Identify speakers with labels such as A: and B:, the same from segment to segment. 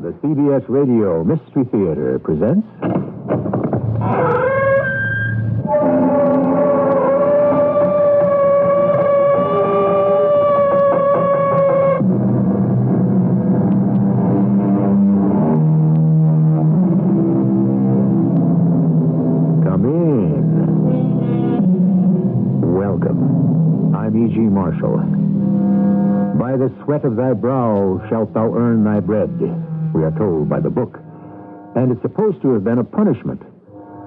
A: the CBS Radio Mystery Theater presents... Come in. Welcome. I'm E.G. Marshall. By the sweat of thy brow shalt thou earn thy bread, we are told by the book. And it's supposed to have been a punishment.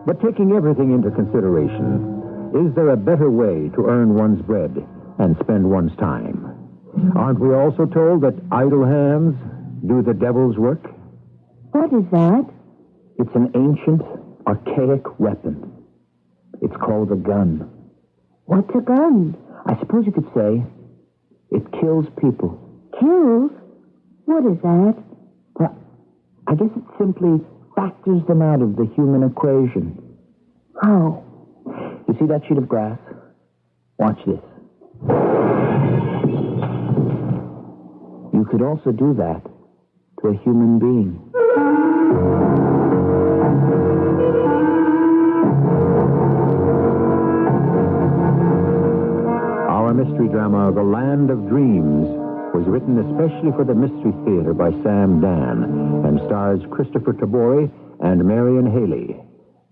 A: But taking everything into consideration, is there a better way to earn one's bread and spend one's time? Aren't we also told that idle hands do the devil's work?
B: What is that?
C: It's an ancient, archaic weapon. It's called a gun.
B: What's a gun?
C: I suppose you could say it kills people.
B: Kills? What is that?
C: Well, I guess it simply factors them out of the human equation.
B: How?
C: You see that sheet of grass? Watch this. You could also do that to a human being.
A: Our mystery drama, The Land of Dreams, was written especially for the Mystery Theater by Dann and stars Kristoffer Tabori and Marian Haley.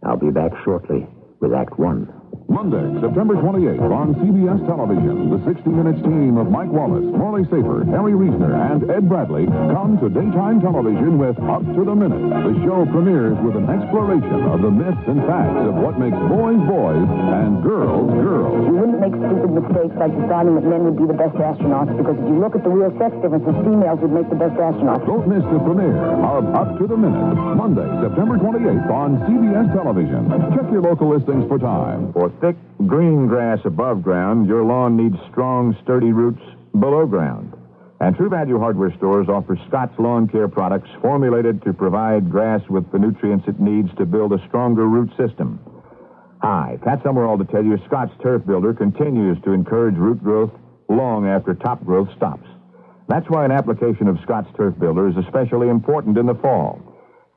A: I'll be back shortly with Act One.
D: Monday, September 28th on CBS Television, the 60 Minutes team of Mike Wallace, Morley Safer, Harry Reisner, and Ed Bradley come to daytime television with Up to the Minute. The show premieres with an exploration of the myths and facts of what makes boys boys and girls girls.
E: You wouldn't make stupid mistakes like deciding that men would be the best astronauts, because if you look at the real sex differences, females would make the best astronauts.
D: Don't miss the premiere of Up to the Minute, Monday, September 28th on CBS Television. Check your local listings for time.
F: For thick green grass above ground, your lawn needs strong, sturdy roots below ground. And True Value Hardware Stores offers Scott's Lawn Care products formulated to provide grass with the nutrients it needs to build a stronger root system. Hi, Pat Summerall to tell you Scott's Turf Builder continues to encourage root growth long after top growth stops. That's why an application of Scott's Turf Builder is especially important in the fall.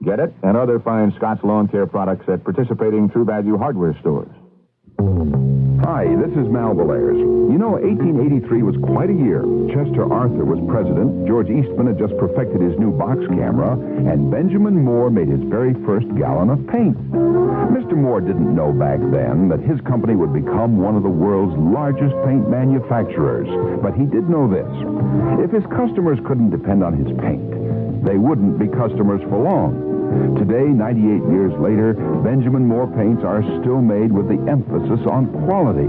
F: Get it and other fine Scott's Lawn Care products at participating True Value Hardware Stores.
G: Hi, this is Mal Belaires. You know, 1883 was quite a year. Chester Arthur was president, George Eastman had just perfected his new box camera, and Benjamin Moore made his very first gallon of paint. Mr. Moore didn't know back then that his company would become one of the world's largest paint manufacturers. But he did know this. If his customers couldn't depend on his paint, they wouldn't be customers for long. Today, 98 years later, Benjamin Moore paints are still made with the emphasis on quality.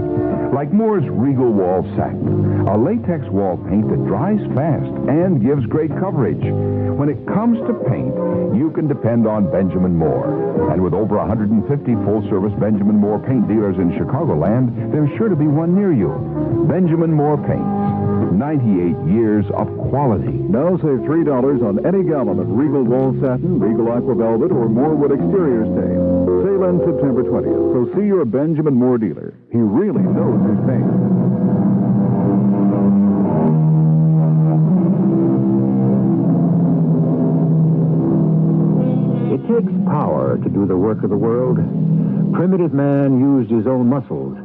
G: Like Moore's Regal Wall Satin, a latex wall paint that dries fast and gives great coverage. When it comes to paint, you can depend on Benjamin Moore. And with over 150 full-service Benjamin Moore paint dealers in Chicagoland, there's sure to be one near you. Benjamin Moore Paints. 98 years of quality.
H: Now save $3 on any gallon of Regal Wall Satin, Regal Aqua Velvet, or Morewood Exterior Stain. Sale ends September 20th, so see your Benjamin Moore dealer. He really knows his paint.
A: It takes power to do the work of the world. Primitive man used his own muscles,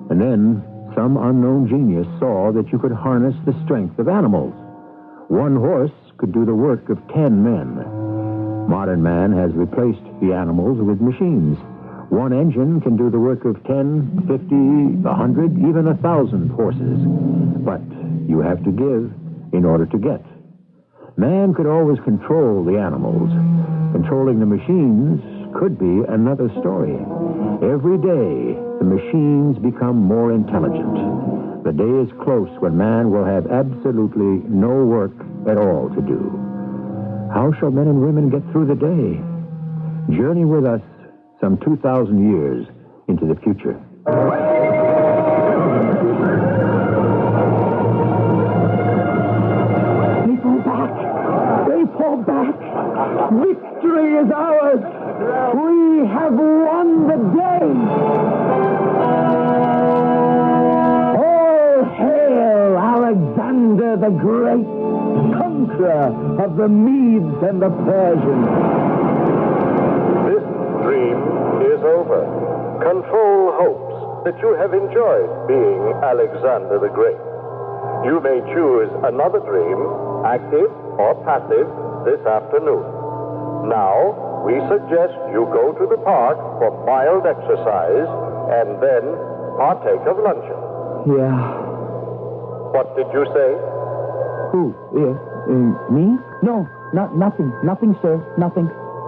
A: and then some unknown genius saw that you could harness the strength of animals. One horse could do the work of 10 men. Modern man has replaced the animals with machines. One engine can do the work of 10, 50, 100, even 1,000 horses. But you have to give in order to get. Man could always control the animals. Controlling the machines could be another story. Every day, the machines become more intelligent. The day is close when man will have absolutely no work at all to do. How shall men and women get through the day? Journey with us some 2,000 years into the future.
B: They fall back. They fall back. Victory is ours. We have won the day. All hail Alexander the Great. Come
C: conqueror of the Medes and the Persians.
I: This dream is over. Control hopes that you have enjoyed being Alexander the Great. You may choose another dream, active or passive, this afternoon. Now, we suggest you go to the park for mild exercise and then partake of luncheon.
C: Yeah.
I: What did you say?
C: Who? Me? No, nothing. Nothing, sir. Nothing.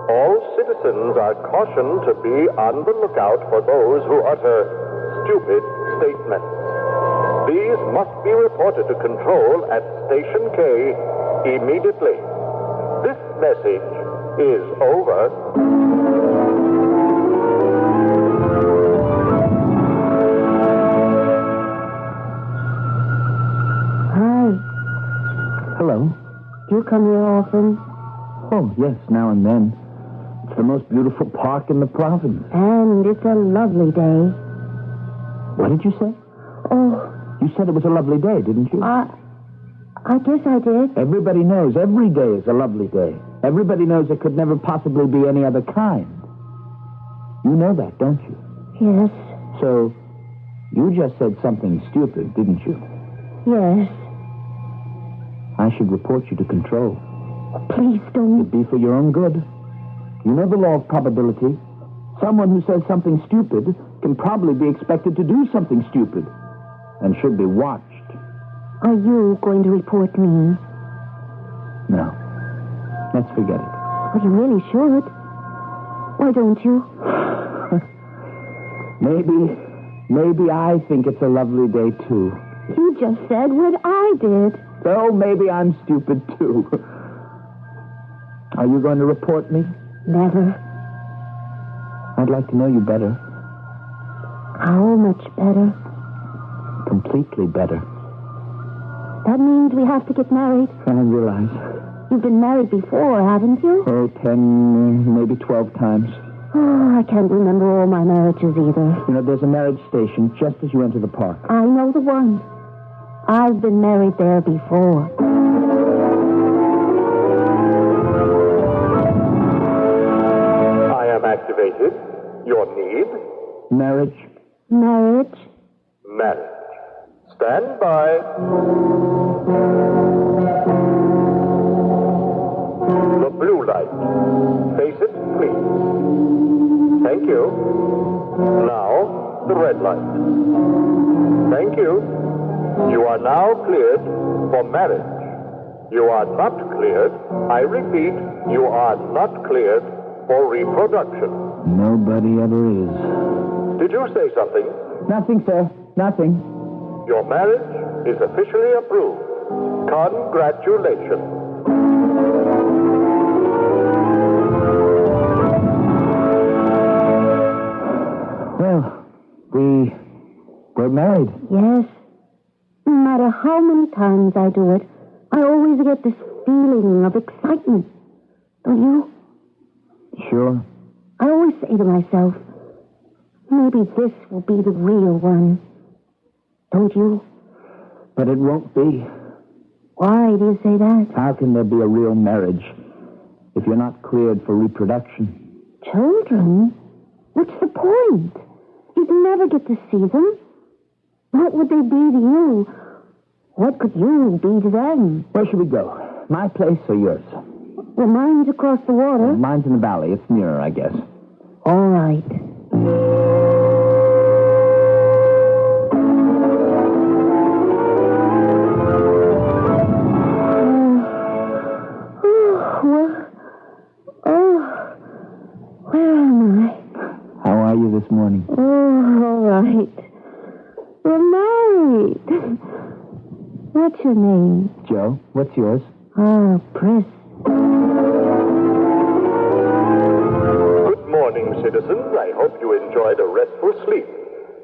I: All citizens are cautioned to be on the lookout for those who utter stupid statements. These must be reported to control at Station K immediately. This message is over.
E: Hi.
C: Hello.
E: Do you come here often?
C: Oh, yes, now and then. It's the most beautiful park in the province.
E: And it's a lovely day.
C: What did you say?
E: Oh,
C: You said it was a lovely day, didn't you?
E: I guess I did.
C: Everybody knows every day is a lovely day. Everybody knows it could never possibly be any other kind. You know that, don't you?
E: Yes.
C: So, you just said something stupid, didn't you?
E: Yes.
C: I should report you to control.
E: Please don't.
C: It'd be for your own good. You know the law of probability. Someone who says something stupid can probably be expected to do something stupid and should be watched.
E: Are you going to report me?
C: No. Let's forget it.
E: Well, you really should. Why don't you?
C: Maybe I think it's a lovely day, too.
E: You just said what I did.
C: So maybe I'm stupid, too. Are you going to report me?
E: Never.
C: I'd like to know you better.
E: How much better?
C: Completely better.
E: That means we have to get married.
C: I realize.
E: You've been married before, haven't you?
C: Oh, 10, maybe 12 times.
E: Oh, I can't remember all my marriages either.
C: You know, there's a marriage station just as you enter the park.
E: I know the one. I've been married there before.
I: I am activated. Your need?
C: Marriage?
E: Marriage?
I: Marriage. Stand by. The blue light. Face it, please. Thank you. Now, the red light. Thank you. You are now cleared for marriage. You are not cleared. I repeat, you are not cleared for reproduction.
C: Nobody ever is.
I: Did you say something?
C: Nothing, sir. Nothing.
I: Your marriage is officially approved. Congratulations.
C: Well, we're married.
E: Yes. No matter how many times I do it, I always get this feeling of excitement. Don't you?
C: Sure.
E: I always say to myself, maybe this will be the real one. Don't you?
C: But it won't be.
E: Why do you say that?
C: How can there be a real marriage if you're not cleared for reproduction?
E: Children? What's the point? You'd never get to see them. What would they be to you? What could you be to them?
C: Where should we go? My place or yours?
E: Well, mine's across the water.
C: Mine's in the valley. It's nearer, I guess.
E: All right. Where am I?
C: How are you this morning?
E: Oh, all right. We're married. What's your name?
C: Joe, what's yours?
E: Oh, Pris.
I: Good morning, citizens. I hope you enjoyed a restful sleep.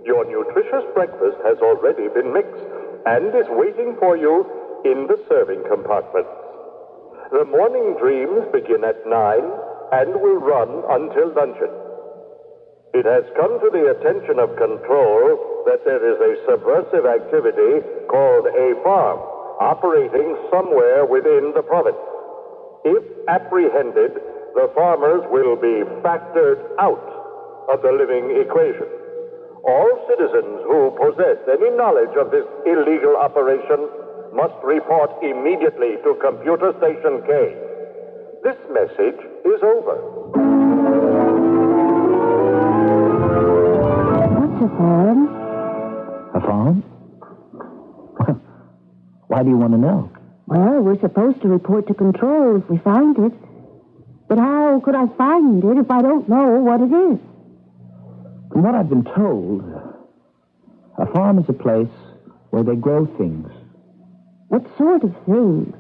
I: Your nutritious breakfast has already been mixed and is waiting for you in the serving compartment. The morning dreams begin at 9 and will run until luncheon. It has come to the attention of control that there is a subversive activity called a farm operating somewhere within the province. If apprehended, the farmers will be factored out of the living equation. All citizens who possess any knowledge of this illegal operation must report immediately to Computer Station K. This message is over.
E: What's a farm?
C: A farm? Why do you want to know?
E: Well, we're supposed to report to control if we find it. But how could I find it if I don't know what it is?
C: From what I've been told, a farm is a place where they grow things.
E: What sort of things?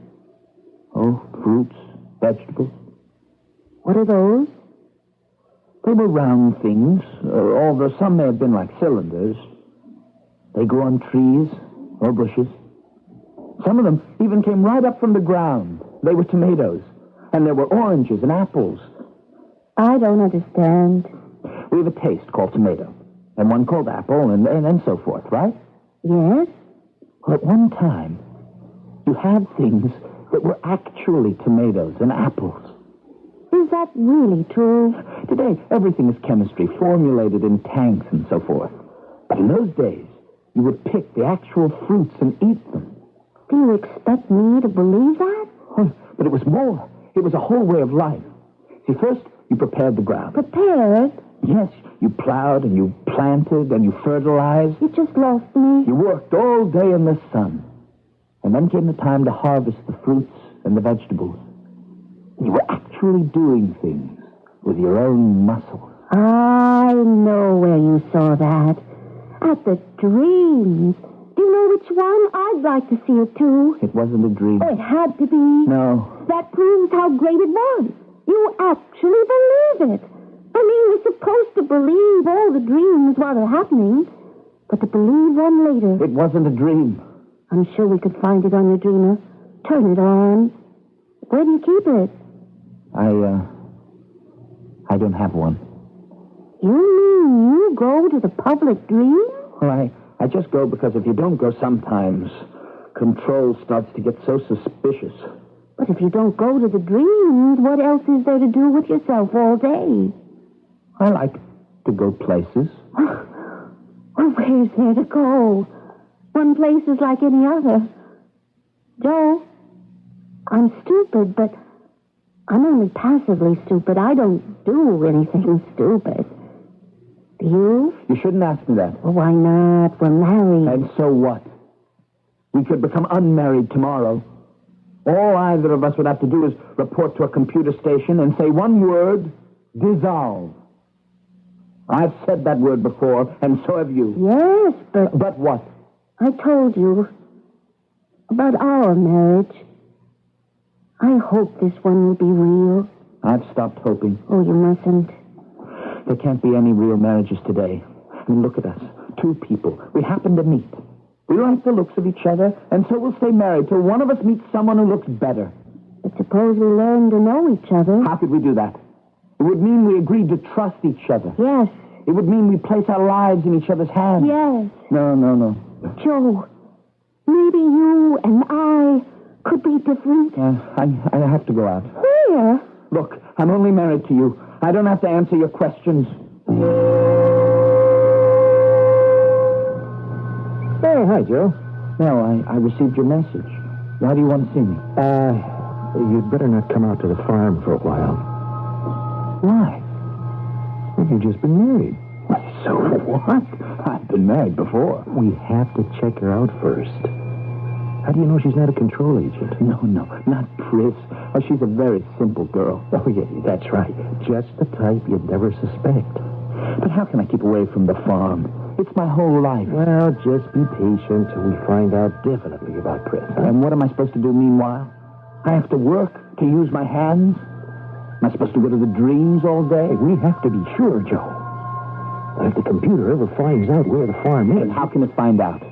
C: Oh, fruits, vegetables.
E: What are those?
C: They were round things, although some may have been like cylinders. They grew on trees or bushes. Some of them even came right up from the ground. They were tomatoes, and there were oranges and apples.
E: I don't understand.
C: We have a taste called tomato, and one called apple, and so forth, right?
E: Yes?
C: Well, at one time, you had things that were actually tomatoes and apples.
E: Is that really true?
C: Today, everything is chemistry, formulated in tanks and so forth. But in those days, you would pick the actual fruits and eat them.
E: Do you expect me to believe that?
C: Oh, but it was more. It was a whole way of life. See, first, you prepared the ground.
E: Prepared?
C: Yes, you plowed and you planted and you fertilized.
E: You just lost me.
C: You worked all day in the sun. And then came the time to harvest the fruits and the vegetables. You were actually doing things with your own muscles.
E: I know where you saw that. At the dreams. Do you know which one? I'd like to see it, too.
C: It wasn't a dream.
E: Oh, it had to be.
C: No.
E: That proves how great it was. You actually believe it. I mean, we're supposed to believe all the dreams while they're happening, but to believe one later.
C: It wasn't a dream.
E: I'm sure we could find it on your dreamer. Turn it on. Where do you keep it?
C: I don't have one.
E: You mean you go to the public dream?
C: Well, I just go because if you don't go sometimes, control starts to get so suspicious.
E: But if you don't go to the dreams, what else is there to do with yourself all day?
C: I like to go places.
E: Well, where's there to go? One place is like any other. Joe, I'm stupid, but I'm only passively stupid. I don't do anything stupid. Do you?
C: You shouldn't ask me that.
E: Well, why not? We're married.
C: And so what? We could become unmarried tomorrow. All either of us would have to do is report to a computer station and say one word, dissolve. I've said that word before, and so have you.
E: Yes, but...
C: But what?
E: I told you about our marriage. I hope this one will be real.
C: I've stopped hoping.
E: Oh, you mustn't.
C: There can't be any real marriages today. I mean, look at us. Two people. We happen to meet. We like the looks of each other, and so we'll stay married till one of us meets someone who looks better.
E: But suppose we learn to know each other.
C: How could we do that? It would mean we agreed to trust each other.
E: Yes.
C: It would mean we place our lives in each other's hands.
E: Yes.
C: No.
E: Joe, maybe you and I could be different.
C: I have to go out.
E: Where?
C: Look, I'm only married to you. I don't have to answer your questions.
A: Oh, hi, Joe.
C: No, I received your message. Why do you want to see me?
A: You'd better not come out to the farm for a while.
C: Why?
A: Well, you've just been married.
C: So what? I've been married before.
A: We have to check her out first. How do you know she's not a control agent?
C: No, not Pris. Oh, she's a very simple girl.
A: Oh, yeah, that's right. Just the type you'd never suspect.
C: But how can I keep away from the farm? It's my whole life.
A: Well, just be patient till we find out definitely about Pris. Huh?
C: And what am I supposed to do meanwhile? I have to work to use my hands? Am I supposed to go to the dreams all day?
A: We have to be sure, Joe. But if the computer ever finds out where the farm is...
C: How can it find out?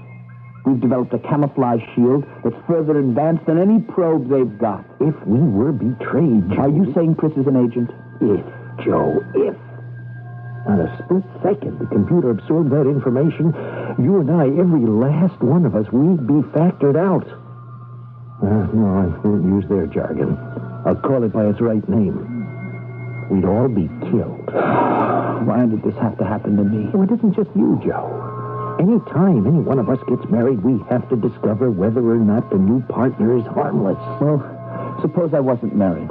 C: We've developed a camouflage shield that's further advanced than any probe they've got.
A: If we were betrayed, Joe...
C: Are you saying Pris is an agent?
A: If, Joe, if. On a split second, the computer absorbed that information, you and I, every last one of us, we'd be factored out. No, I won't use their jargon. I'll call it by its right name. We'd all be killed.
C: Why did this have to happen to me?
A: Well, it isn't just you, Joe. Any time any one of us gets married, we have to discover whether or not the new partner is harmless.
C: Well, suppose I wasn't married.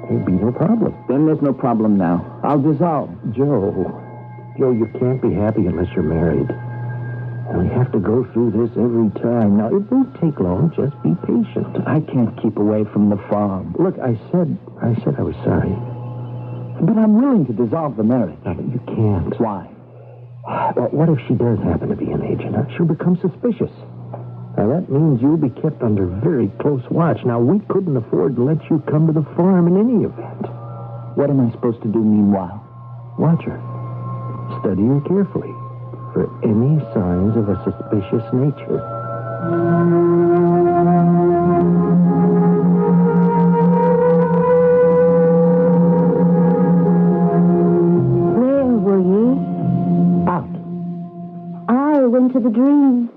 A: There'd be no problem.
C: Then there's no problem now. I'll dissolve.
A: Joe, you can't be happy unless you're married. And we have to go through this every time. Now, it won't take long. Just be patient.
C: I can't keep away from the farm.
A: Look, I said I was sorry.
C: But I'm willing to dissolve the marriage.
A: No, but you can't.
C: Why?
A: Well, what if she does happen to be an agent? She'll become suspicious. Now, that means you'll be kept under very close watch. Now, we couldn't afford to let you come to the farm in any event.
C: What am I supposed to do meanwhile?
A: Watch her. Study her carefully for any signs of a suspicious nature.
E: Where were you?
C: Out.
E: I went to the Dream.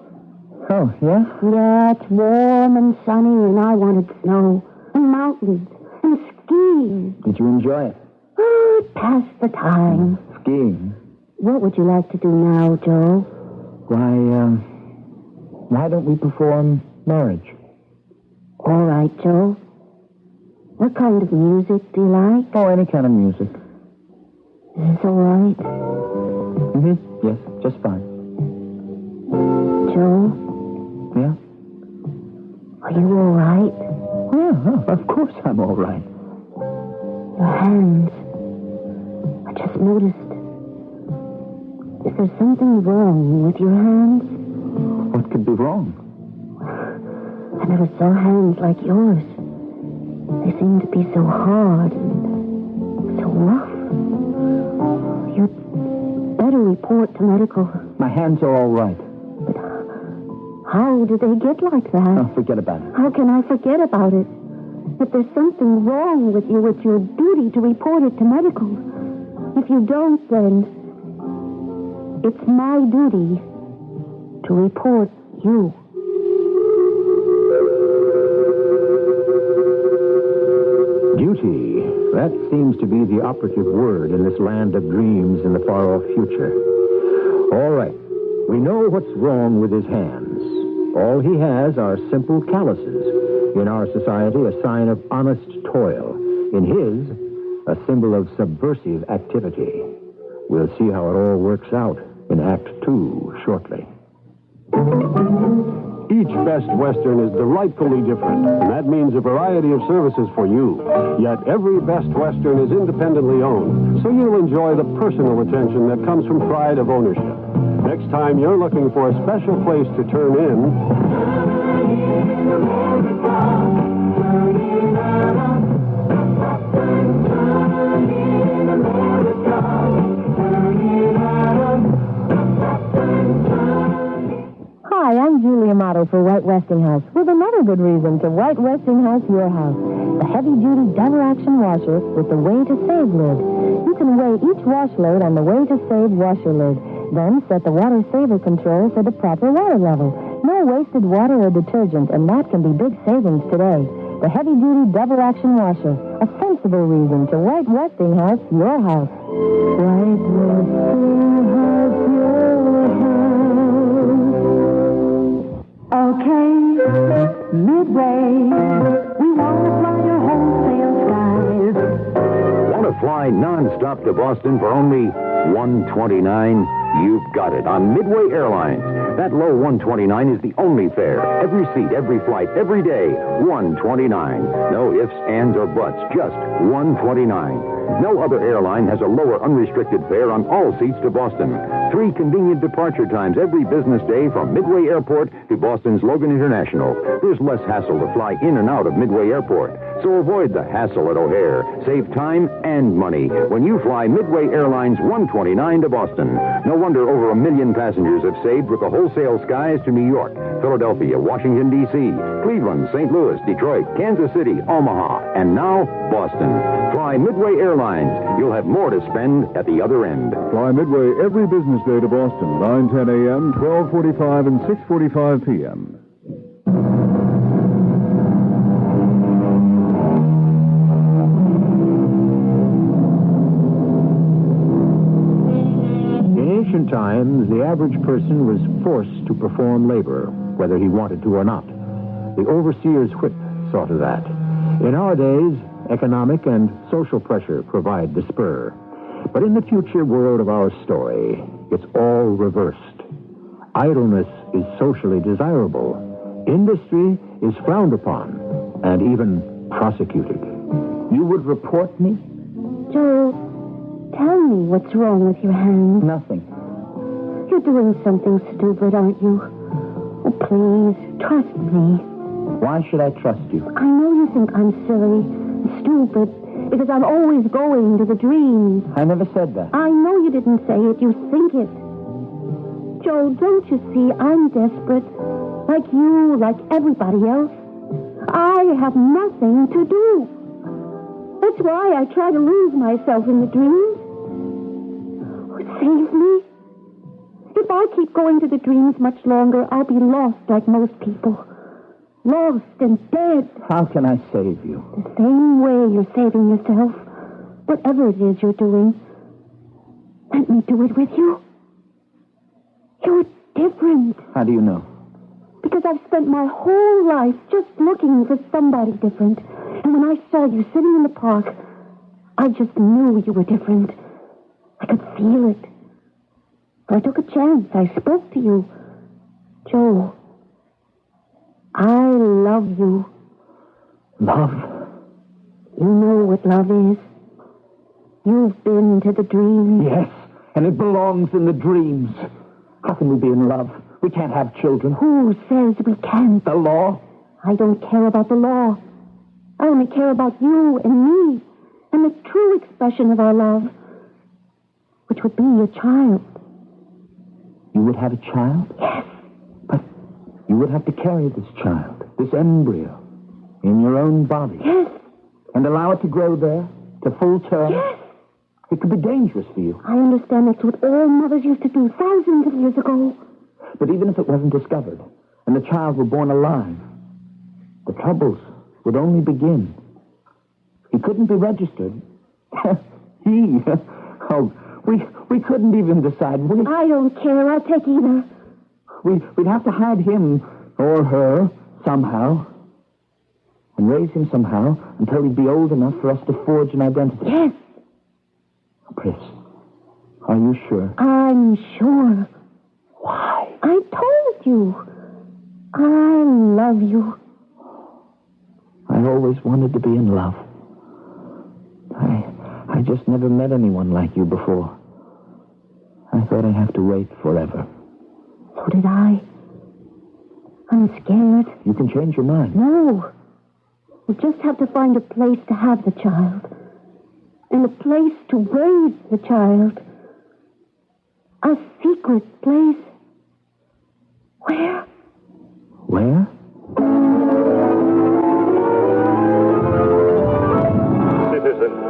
C: Oh, yeah?
E: Yeah, it's warm and sunny, and I wanted snow and mountains and skiing.
C: Did you enjoy it?
E: Oh, it passed the time.
C: Skiing?
E: What would you like to do now, Joe?
C: Why don't we perform marriage?
E: All right, Joe. What kind of music do you like?
C: Oh, any kind of music.
E: It's all right.
C: Mm-hmm. Yes, just fine.
E: Joe,
C: Yeah?
E: are you all right?
C: Yeah, of course I'm all right.
E: Your hands. I just noticed. Is there something wrong with your hands?
C: What could be wrong?
E: I never saw hands like yours. They seem to be so hard and so rough. You'd better report to medical.
C: My hands are all right.
E: But how did they get like that?
C: Oh, forget about it.
E: How can I forget about it? If there's something wrong with you, it's your duty to report it to medical. If you don't, then it's my duty to report you.
A: Duty. That seems to be the operative word in this land of dreams in the far-off future. All right. We know what's wrong with his hands. All he has are simple calluses. In our society, a sign of honest toil. In his, a symbol of subversive activity. We'll see how it all works out in Act 2 shortly.
J: Each Best Western is delightfully different, and that means a variety of services for you. Yet every Best Western is independently owned, so you'll enjoy the personal attention that comes from pride of ownership. Next time you're looking for a special place to turn in...
K: Hi, I'm Julia Motto for White Westinghouse with another good reason to White Westinghouse your house. The heavy-duty double-action washer with the Way to Save lid. You can weigh each wash load on the Way to Save washer lid. Then set the water saver control for the proper water level. No wasted water or detergent, and that can be big savings today. The heavy-duty double-action washer. A sensible reason to White Westinghouse your house. White Westinghouse your house.
B: Okay, Midway. We want to fly to wholesale skies.
L: Want to fly non-stop to Boston for only $129? You've got it on Midway Airlines. That low $129 is the only fare. Every seat, every flight, every day, $129. No ifs, ands, or buts, just $129. No other airline has a lower unrestricted fare on all seats to Boston. 3 convenient departure times every business day from Midway Airport to Boston's Logan International. There's less hassle to fly in and out of Midway Airport. So avoid the hassle at O'Hare. Save time and money when you fly Midway Airlines 129 to Boston. No wonder over 1 million passengers have saved with the wholesale skies to New York, Philadelphia, Washington, D.C., Cleveland, St. Louis, Detroit, Kansas City, Omaha, and now Boston. Fly Midway Airlines. You'll have more to spend at the other end.
H: Fly Midway every business day to Boston, 9:10 a.m., 12:45, and 6:45 p.m.
A: ancient times, the average person was forced to perform labor, whether he wanted to or not. The overseer's whip saw to that. In our days, economic and social pressure provide the spur. But in the future world of our story, it's all reversed. Idleness is socially desirable. Industry is frowned upon and even prosecuted.
C: You would report me?
E: Joe, tell me what's wrong with your hand.
C: Nothing.
E: You're doing something stupid, aren't you? Oh, please, trust me.
C: Why should I trust you?
E: I know you think I'm silly, stupid, because I'm always going to the dreams.
C: I never said that.
E: I know you didn't say it. You think it. Joe, don't you see I'm desperate? Like you, like everybody else. I have nothing to do. That's why I try to lose myself in the dreams. Oh, save me. If I keep going to the dreams much longer, I'll be lost like most people. Lost and dead.
C: How can I save you?
E: The same way you're saving yourself. Whatever it is you're doing. Let me do it with you. You're different.
C: How do you know?
E: Because I've spent my whole life just looking for somebody different. And when I saw you sitting in the park, I just knew you were different. I could feel it. I took a chance. I spoke to you. Joe, I love you.
C: Love?
E: You know what love is. You've been to the dreams.
C: Yes, and it belongs in the dreams. How can we be in love? We can't have children.
E: Who says we can't?
C: The law?
E: I don't care about the law. I only care about you and me and the true expression of our love, which would be a child.
C: You would have a child?
E: Yes.
C: But you would have to carry this child, this embryo, in your own body.
E: Yes.
C: And allow it to grow there to full term.
E: Yes.
C: It could be dangerous for you.
E: I understand that's what all mothers used to do thousands of years ago.
C: But even if it wasn't discovered and the child were born alive, the troubles would only begin. He couldn't be registered. We couldn't even decide.
E: I don't care. I'll take either.
C: We'd have to hide him or her somehow and raise him somehow until he'd be old enough for us to forge an identity.
E: Yes.
C: Chris, are you sure?
E: I'm sure.
C: Why?
E: I told you. I love you.
C: I always wanted to be in love. I just never met anyone like you before. I thought I'd have to wait forever.
E: So did I. I'm scared.
C: You can change your mind.
E: No. We just have to find a place to have the child. And a place to raise the child. A secret place. Where?
C: Where?
I: Citizens,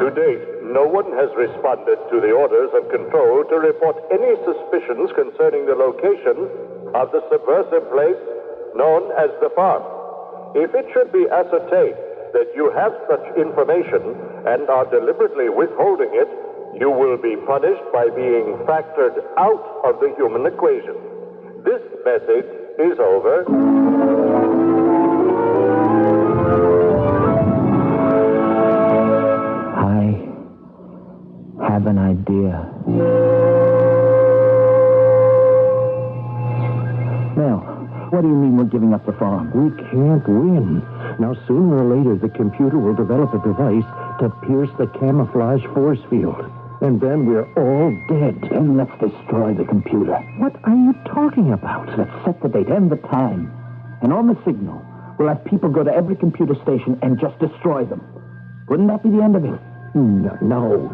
I: to date, no one has responded to the orders of control to report any suspicions concerning the location of the subversive place known as the farm. If it should be ascertained that you have such information and are deliberately withholding it, you will be punished by being factored out of the human equation. This message is over.
C: I have an idea. Now, what do you mean we're giving up the farm?
B: We can't win. Now, sooner or later, the computer will develop a device to pierce the camouflage force field. And then we're all dead.
C: Then let's destroy the computer.
B: What are you talking about?
C: Let's set the date and the time. And on the signal, we'll have people go to every computer station and just destroy them. Wouldn't that be the end of it?
B: No.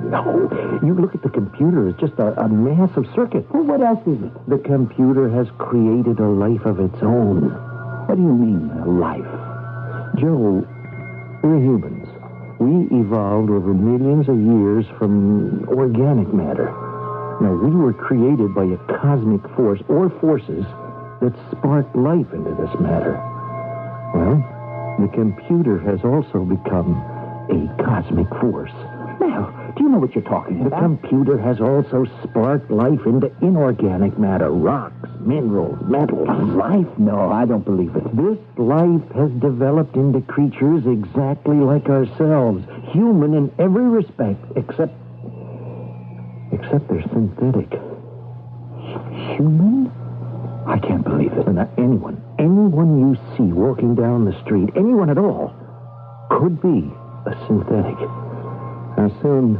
B: You look at the computer, it's just a mass of circuits.
C: Well, what else is it?
B: The computer has created a life of its own.
C: What do you mean, a life?
B: Joe, we're humans. We evolved over millions of years from organic matter. Now, we were created by a cosmic force or forces that sparked life into this matter. Well, the computer has also become a cosmic force.
C: Mel, do you know what you're talking
B: The
C: about?
B: computer has also sparked life into inorganic matter, rocks, minerals, metals.
C: Life? No, I don't believe it.
B: This life has developed into creatures exactly like ourselves, human in every respect, except they're synthetic.
C: Human? I can't believe it.
B: Now, anyone you see walking down the street, anyone at all, could be a synthetic. Now, soon,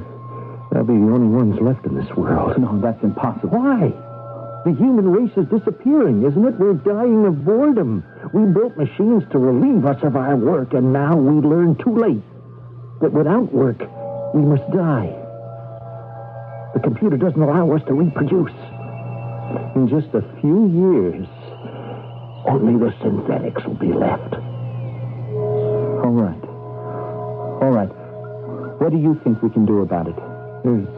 B: they'll be the only ones left in this world.
C: No, that's impossible.
B: Why? The human race is disappearing, isn't it? We're dying of boredom. We built machines to relieve us of our work, and now we learn too late that without work, we must die. The computer doesn't allow us to reproduce. In just a few years, only the synthetics will be left.
C: All right. What do you think we can do about it?
B: There's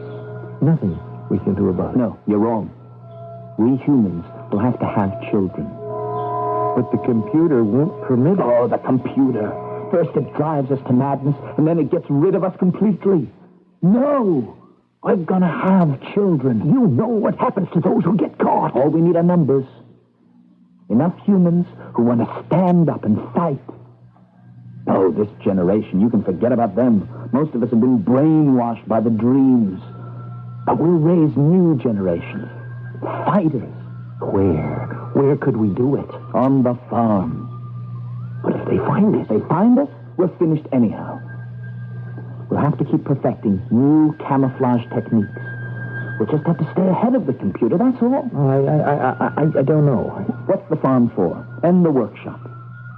B: nothing we can do about it.
C: No, you're wrong. We humans will have to have children.
B: But the computer won't permit it.
C: Oh, the computer. First it drives us to madness, and then it gets rid of us completely. No! We're gonna have children.
B: You know what happens to those who get caught.
C: All we need are numbers. Enough humans who want to stand up and fight. Oh, this generation, you can forget about them. Most of us have been brainwashed by the dreams. But we'll raise new generations. Fighters.
B: Where could we do it?
C: On the farm.
B: But if they find us?
C: If they find us, we're finished anyhow. We'll have to keep perfecting new camouflage techniques. We'll just have to stay ahead of the computer, that's all.
B: I don't know.
C: What's the farm for? And the workshop?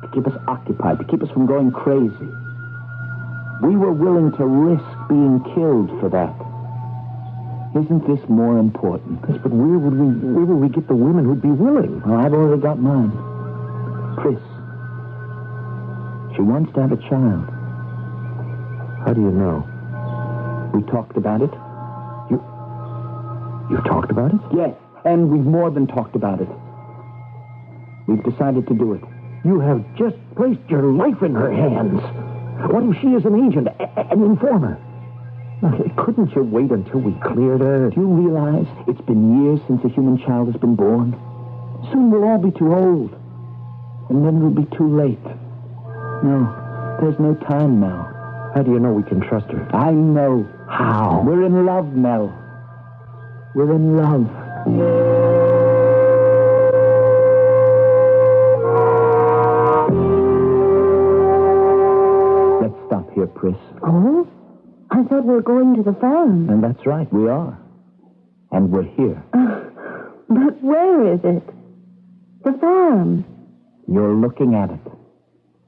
C: To keep us occupied, to keep us from going crazy. We were willing to risk being killed for that. Isn't this more important?
B: Yes, but where would we get the women who'd be willing?
C: Well, I've already got mine. Chris. She wants to have a child.
B: How do you know?
C: We talked about it.
B: You talked about it?
C: Yes, and we've more than talked about it. We've decided to do it.
B: You have just placed your life in her hands. What if she is an agent, an informer? Couldn't you wait until we cleared her?
C: Do you realize it's been years since a human child has been born? Soon we'll all be too old. And then it'll be too late. No, there's no time now.
B: How do you know we can trust her?
C: I know.
B: How?
C: We're in love, Mel. We're in love. Let's stop here, Pris.
E: Oh? I thought we were going to the farm.
C: And that's right, we are. And we're here.
E: But where is it? The farm.
C: You're looking at it.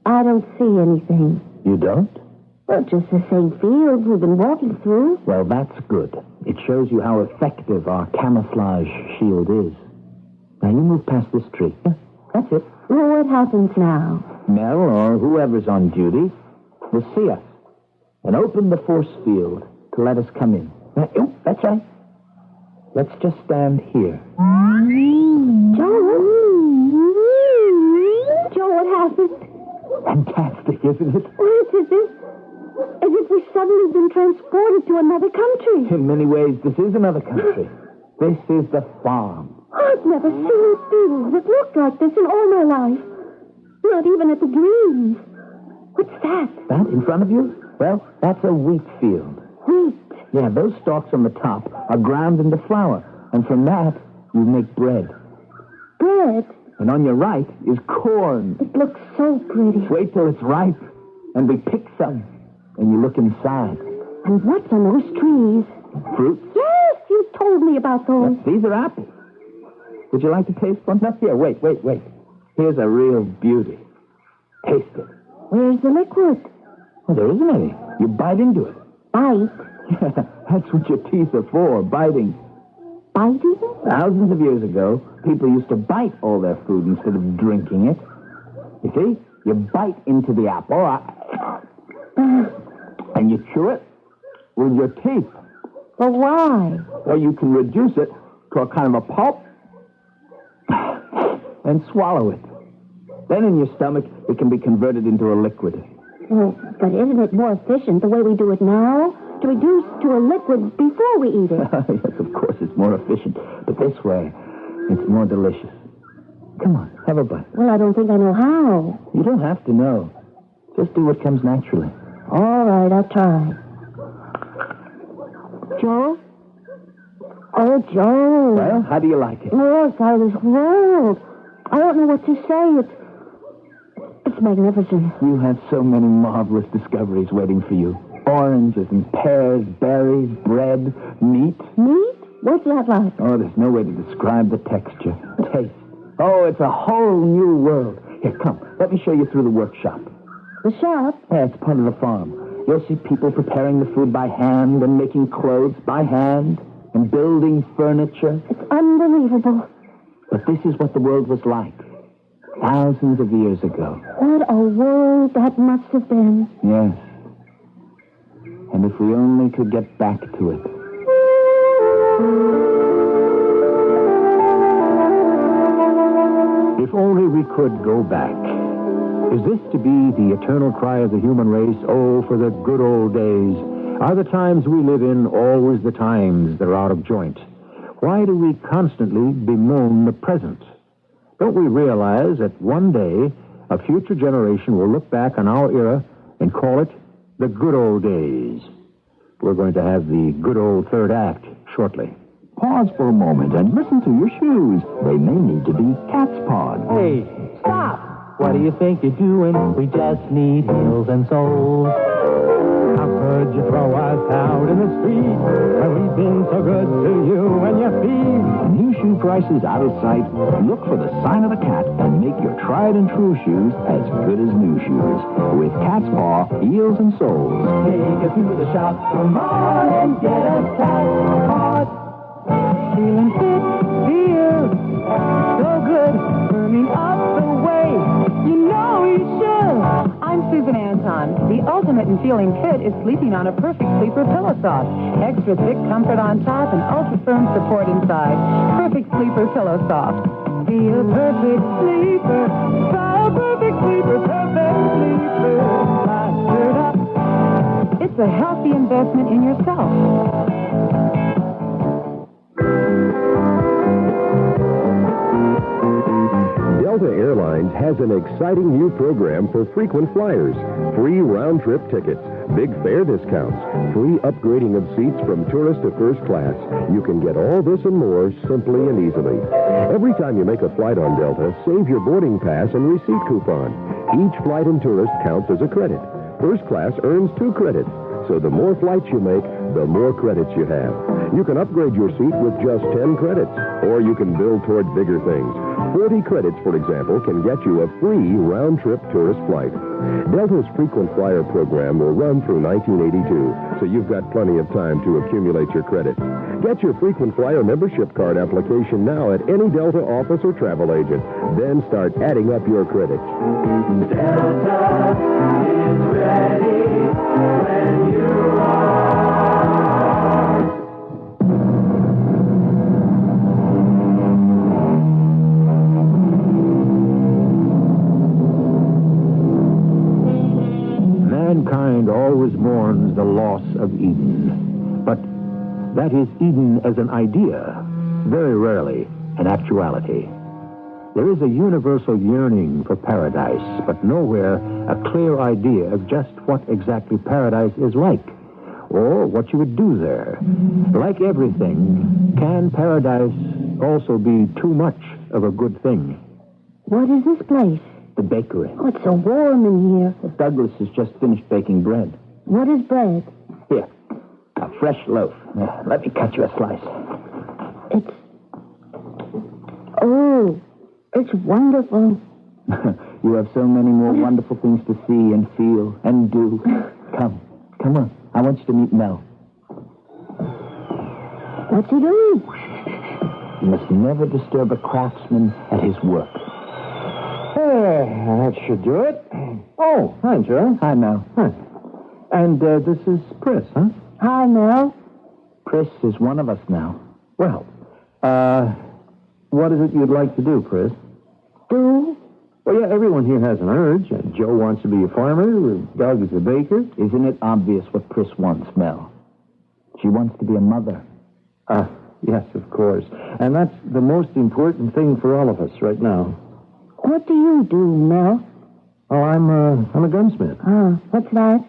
E: I don't see anything.
C: You don't?
E: Well, just the same fields we've been walking through.
C: Well, that's good. It shows you how effective our camouflage shield is. Now, you move past this tree. That's it.
E: Well, what happens now?
C: Mel, or whoever's on duty, will see us and open the force field to let us come in. Oh, that's right. Let's just stand here.
E: Joe? Joe, what happened?
C: Fantastic, isn't it?
E: What is this? As if we've suddenly been transported to another country.
C: In many ways, this is another country. This is the farm.
E: I've never seen things that looked like this in all my life. Not even at the dreams. What's that?
C: That in front of you? Well, that's a wheat field.
E: Wheat?
C: Yeah, those stalks on the top are ground into flour. And from that, you make bread.
E: Bread?
C: And on your right is corn.
E: It looks so pretty.
C: Wait till it's ripe, and we pick some. And you look inside.
E: And what's on those trees?
C: Fruit?
E: Yes, you told me about those.
C: Yes, these are apples. Would you like to taste one? No, here, wait. Here's a real beauty. Taste it.
E: Where's the liquid?
C: Well, there isn't any. You bite into it.
E: Bite?
C: Yeah, that's what your teeth are for, biting.
E: Biting?
C: Thousands of years ago, people used to bite all their food instead of drinking it. You see? You bite into the apple, and you chew it with your teeth.
E: But why?
C: Or you can reduce it to a kind of a pulp and swallow it. Then in your stomach, it can be converted into a liquid.
E: Oh, but isn't it more efficient the way we do it now? to reduce to a liquid before we eat it.
C: Yes, of course, it's more efficient. But this way, it's more delicious. Come on, have a bite.
E: Well, I don't think I know how.
C: You don't have to know. Just do what comes naturally.
E: All right, I'll try. Joe? Oh, Joe.
C: Well, how do you like it?
E: Oh, it's out of this world. I don't know what to say. It's magnificent.
C: You have so many marvelous discoveries waiting for you. Oranges and pears, berries, bread, meat.
E: Meat? What's that like?
C: Oh, there's no way to describe the texture. Taste. Oh, it's a whole new world. Here, come. Let me show you through the workshop.
E: The shop?
C: Yeah, it's part of the farm. You'll see people preparing the food by hand and making clothes by hand and building furniture.
E: It's unbelievable.
C: But this is what the world was like thousands of years ago.
E: What a world that must have been.
C: Yes. And if we only could get back to it.
A: If only we could go back. Is this to be the eternal cry of the human race? Oh, for the good old days. Are the times we live in always the times that are out of joint? Why do we constantly bemoan the present? Don't we realize that one day a future generation will look back on our era and call it the good old days? We're going to have the good old third act shortly.
M: Pause for a moment and listen to your shoes. They may need to be cat's paws.
B: Hey, stop! What do you think you're doing? We just need heels and soles. How could you throw us out in the street when we've been so good to you and your feet?
M: New shoe prices out of sight. Look for the sign of the cat and make your tried and true shoes as good as new shoes. With Cat's Paw, heels and soles.
B: Take us to the shop. Come on and get a Cat's Paw. Feeling fit, feel so good, burning up the way. You know you should.
N: I'm Susan Anton. The ultimate in feeling fit is sleeping on a Perfect Sleeper Pillow Soft. Extra thick comfort on top and ultra firm support inside. Perfect Sleeper Pillow Soft. Be a perfect sleeper. Try a Perfect Sleeper. Perfect Sleeper. Fastered up. It's a healthy investment in yourself.
O: Delta Airlines has an exciting new program for frequent flyers. Free round-trip tickets, big fare discounts, free upgrading of seats from tourist to first class. You can get all this and more simply and easily. Every time you make a flight on Delta, save your boarding pass and receipt coupon. Each flight in tourist counts as a credit. First class earns 2 credits. So the more flights you make, the more credits you have. You can upgrade your seat with just 10 credits, or you can build toward bigger things. 40 credits, for example, can get you a free round-trip tourist flight. Delta's frequent flyer program will run through 1982, so you've got plenty of time to accumulate your credits. Get your frequent flyer membership card application now at any Delta office or travel agent. Then start adding up your credits.
B: Delta is ready when you are.
A: Mankind always mourns the loss of Eden. But that is Eden as an idea, very rarely an actuality. There is a universal yearning for paradise, but nowhere a clear idea of just what exactly paradise is like, or what you would do there. Like everything, can paradise also be too much of a good thing?
E: What is this place?
C: The bakery.
E: Oh, it's so warm in here.
C: Douglas has just finished baking bread.
E: What is bread?
C: Here, a fresh loaf. Let me cut you a slice.
E: It's wonderful.
C: You have so many more wonderful things to see and feel and do. Come on. I want you to meet Mel.
E: What's he doing?
C: You must never disturb a craftsman at his work.
B: That should do it. Oh, hi, Joe.
C: Hi, Mel.
B: Hi. And this is Pris, huh?
E: Hi, Mel.
C: Pris is one of us now.
B: Well, what is it you'd like to do, Pris?
E: Do?
B: Well, yeah, everyone here has an urge. Joe wants to be a farmer. Doug is a baker.
C: Isn't it obvious what Pris wants, Mel? She wants to be a mother.
B: Yes, of course. And that's the most important thing for all of us right now.
E: What do you do, Mel?
B: Oh, I'm a gunsmith.
E: What's that?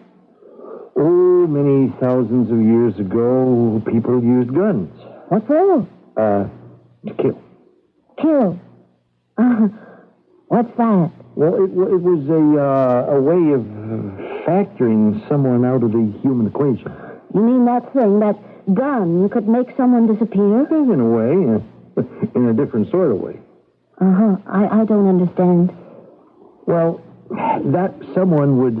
B: Oh, many thousands of years ago, people used guns.
E: What for?
B: To kill.
E: Kill. What's that?
B: Well, it was a way of factoring someone out of the human equation.
E: You mean that thing, that gun, could make someone disappear?
B: In a way, in a different sort of way.
E: I don't understand.
B: Well, that someone would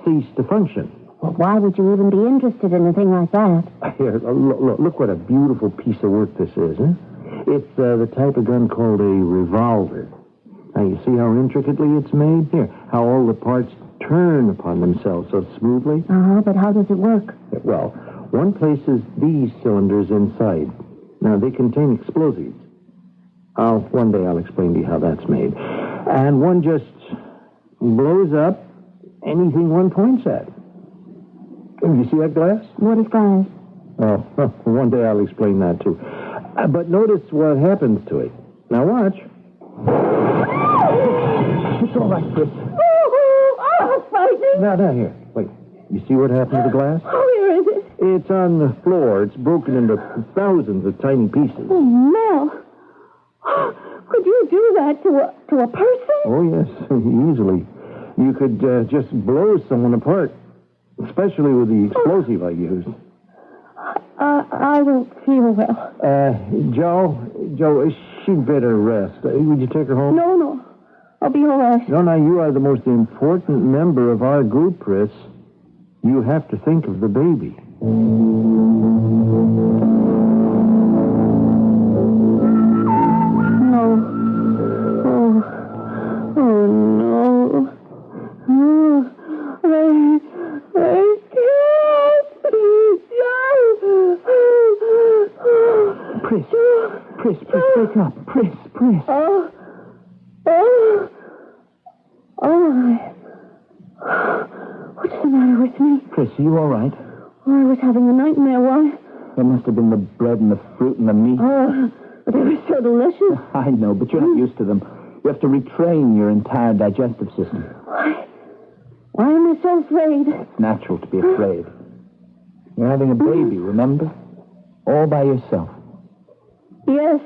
B: cease to function.
E: Well, why would you even be interested in a thing like that?
B: Here, look what a beautiful piece of work this is, huh? It's the type of gun called a revolver. Now, you see how intricately it's made? Here, how all the parts turn upon themselves so smoothly?
E: But how does it work?
B: Well, one places these cylinders inside. Now, they contain explosives. One day I'll explain to you how that's made. And one just blows up anything one points at. You see that glass?
E: What is glass?
B: One day I'll explain that, too. But notice what happens to it. Now, watch. It's all right, Chris.
E: Oh, frightening.
B: Now, here. Wait. You see what happened to the glass?
E: Where is it?
B: It's on the floor. It's broken into thousands of tiny pieces.
E: Oh, Mel. Could you do that to a person?
B: Oh, yes, easily. You could just blow someone apart, especially with the explosive I used.
E: I don't feel well.
B: Joe, she'd better rest. Would you take her home?
E: No. I'll be all right.
B: No, you are the most important member of our group, Chris. You have to think of the baby. Pris, wake up. Pris.
E: What's the matter with me?
C: Pris, are you all right?
E: I was having a nightmare. Why?
C: It must have been the bread and the fruit and the meat.
E: But they were so delicious.
C: I know, but you're not used to them. You have to retrain your entire digestive system.
E: Why am I so afraid?
C: It's natural to be afraid. You're having a baby, remember? All by yourself.
E: Yes.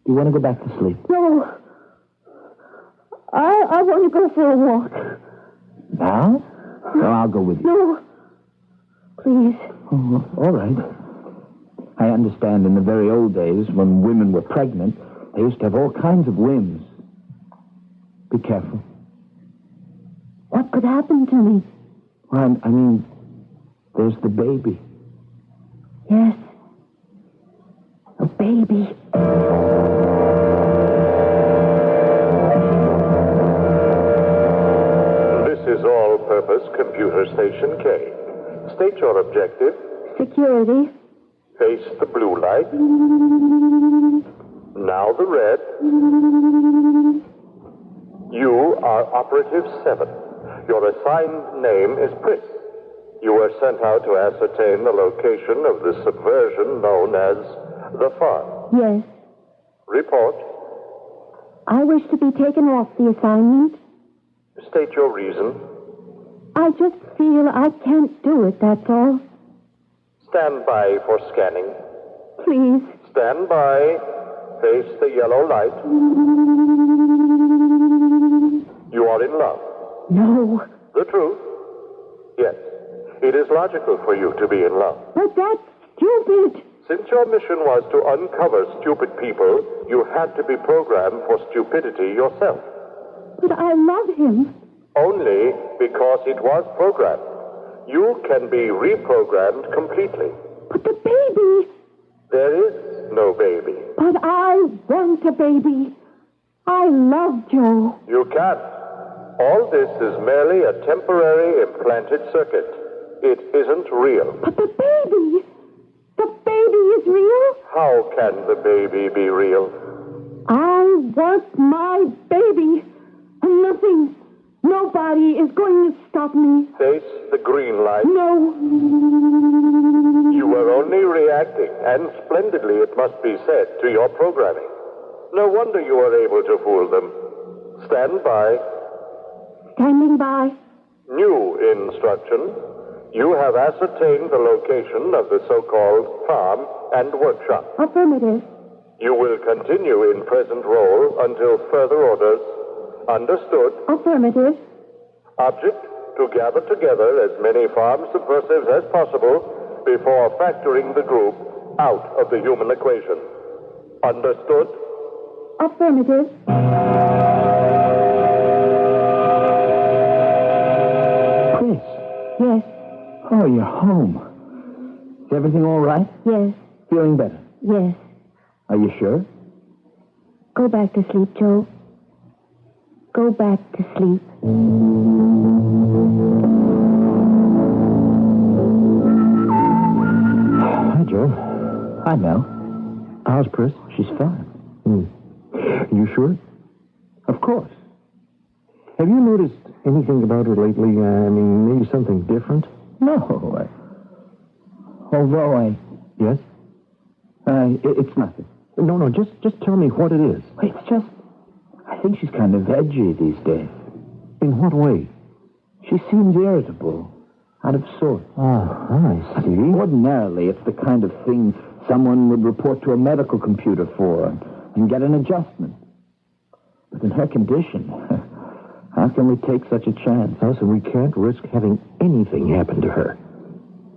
C: Do you want to go back to sleep?
E: No. I want to go for a walk.
C: Now? No, I'll go with you.
E: No. Please.
C: Oh, all right. I understand in the very old days, when women were pregnant, they used to have all kinds of whims. Be careful.
E: What could happen to me?
C: Well, I mean, there's the baby.
E: Yes. A baby.
I: This is All-Purpose Computer Station K. State your objective.
E: Security.
I: Face the blue light. Now the red. You are Operative 7. Your assigned name is Pris. You were sent out to ascertain the location of the subversion known as the Farm.
E: Yes.
I: Report.
E: I wish to be taken off the assignment.
I: State your reason.
E: I just feel I can't do it, that's all.
I: Stand by for scanning.
E: Please.
I: Stand by. Face the yellow light. You are in love.
E: No.
I: The truth? Yes. It is logical for you to be in love.
E: But that's stupid.
I: Since your mission was to uncover stupid people, you had to be programmed for stupidity yourself.
E: But I love him.
I: Only because it was programmed. You can be reprogrammed completely.
E: But the baby.
I: There is no baby.
E: But I want a baby. I love Joe.
I: You can't. All this is merely a temporary implanted circuit. It isn't real.
E: But the baby. The baby is real?
I: How can the baby be real?
E: I want my baby. And Nobody is going to stop me.
I: Face the green light.
E: No.
I: You were only reacting, and splendidly, it must be said, to your programming. No wonder you were able to fool them. Stand by.
E: Standing by.
I: New instruction. You have ascertained the location of the so-called farm and workshop.
E: Affirmative.
I: You will continue in present role until further orders. Understood?
E: Affirmative.
I: Object, to gather together as many farm subversives as possible before factoring the group out of the human equation. Understood?
E: Affirmative.
C: Chris.
E: Yes.
C: Oh, you're home. Is everything all right?
E: Yes.
C: Feeling better?
E: Yes.
C: Are you sure?
E: Go back to sleep, Joe. Go back to sleep.
B: Hi, Joe.
C: Hi, Mel.
B: How's Pris?
C: She's fine.
B: You sure?
C: Of course.
B: Have you noticed anything about her lately? Maybe something different?
C: No. Although
B: Yes?
C: it's nothing.
B: No, just tell me what it is.
C: It's just, I think she's kind of edgy these days.
B: In what way?
C: She seems irritable, out of sorts.
B: I see.
C: Ordinarily, it's the kind of thing someone would report to a medical computer for and get an adjustment. But in her condition, how can we take such a chance?
B: Listen, we can't risk having anything happen to her.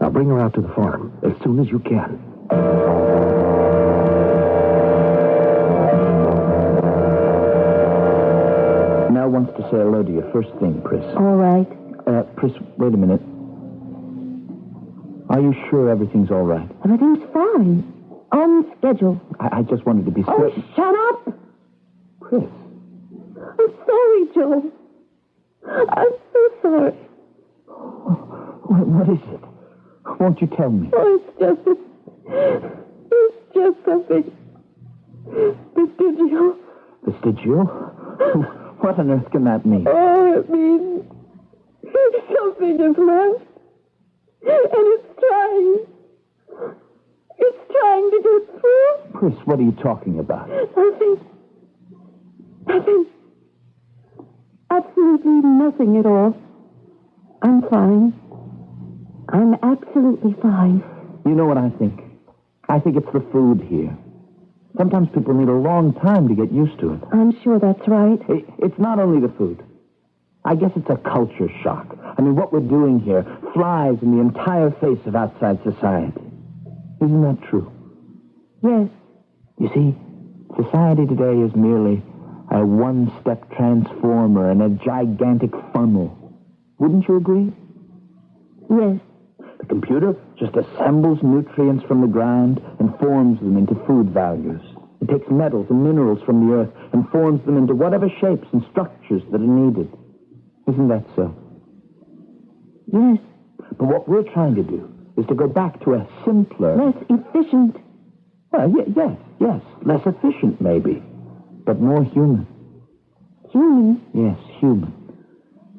B: Now bring her out to the farm as soon as you can.
C: Mel wants to say hello to you first thing, Pris.
E: All right.
C: Pris, wait a minute. Are you sure everything's all right?
E: Everything's fine. On schedule.
C: I just wanted to be certain.
E: Oh, shut up!
C: Pris.
E: I'm sorry, Joe. I'm so sorry.
C: What is it? Won't you tell me?
E: Oh, it's just something. Vestigial.
C: Vestigial? What on earth can that mean?
E: Oh, it means something is left. And it's trying to get through.
C: Pris, what are you talking about?
E: Nothing. Absolutely nothing at all. I'm fine. I'm absolutely fine.
C: You know what I think? I think it's the food here. Sometimes people need a long time to get used to it.
E: I'm sure that's right.
C: It's not only the food. I guess it's a culture shock. What we're doing here flies in the entire face of outside society. Isn't that true?
E: Yes.
C: You see, society today is merely a one-step transformer in a gigantic funnel. Wouldn't you agree?
E: Yes.
C: The computer just assembles nutrients from the ground and forms them into food values. It takes metals and minerals from the earth and forms them into whatever shapes and structures that are needed. Isn't that so?
E: Yes.
C: But what we're trying to do is to go back to a simpler...
E: Less efficient.
C: Well, yes. Less efficient, maybe. But more human.
E: Human?
C: Yes, human.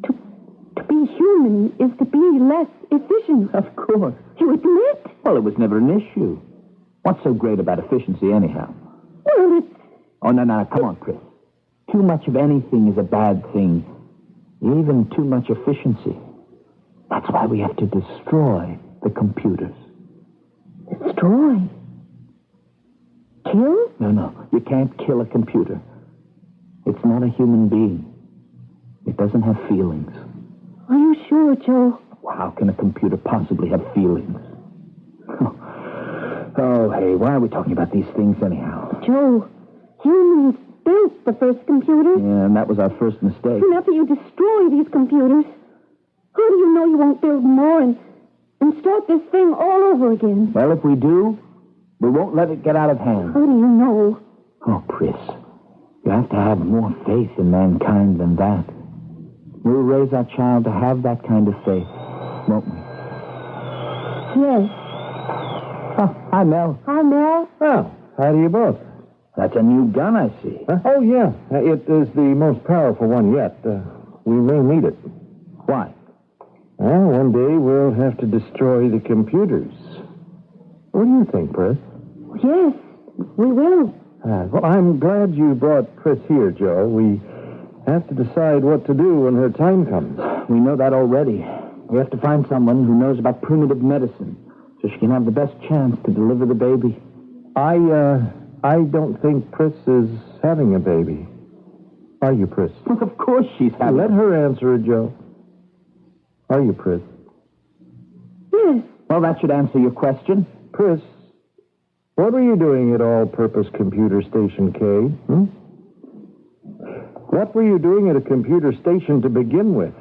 E: To be human is to be less efficient.
C: Of course.
E: You admit?
C: Well, it was never an issue. What's so great about efficiency, anyhow?
E: Well, it's...
C: Oh, no, come on, Chris. Too much of anything is a bad thing. Even too much efficiency. That's why we have to destroy the computers.
E: Destroy? Kill?
C: No. You can't kill a computer. It's not a human being. It doesn't have feelings.
E: Are you sure, Joe?
C: Well, how can a computer possibly have feelings? Oh, hey, why are we talking about these things anyhow?
E: Joe, humans built the first computers.
C: Yeah, and that was our first mistake.
E: And after you destroy these computers, how do you know you won't build more and start this thing all over again?
C: Well, if we do, we won't let it get out of hand.
E: How do you know?
C: Oh, Chris, you have to have more faith in mankind than that. We'll raise our child to have that kind of faith, won't we?
E: Yes.
C: Oh, hi, Mel.
E: Hi, Mel.
B: Oh, how do you both?
C: That's a new gun, I see.
B: Oh, yeah. It is the most powerful one yet. we may need it.
C: Why?
B: Well, one day we'll have to destroy the computers. What do you think, Pris?
E: Yes, we will.
B: Well, I'm glad you brought Pris here, Joe. We have to decide what to do when her time comes.
C: We know that already. We have to find someone who knows about primitive medicine so she can have the best chance to deliver the baby.
B: I don't think Pris is having a baby. Are you, Pris?
C: Of course she's having
B: Let her answer it, Joe. Are you, Pris?
E: Yes.
C: Well, that should answer your question.
B: Pris, what were you doing at All-Purpose Computer Station K? What were you doing at a computer station to begin with?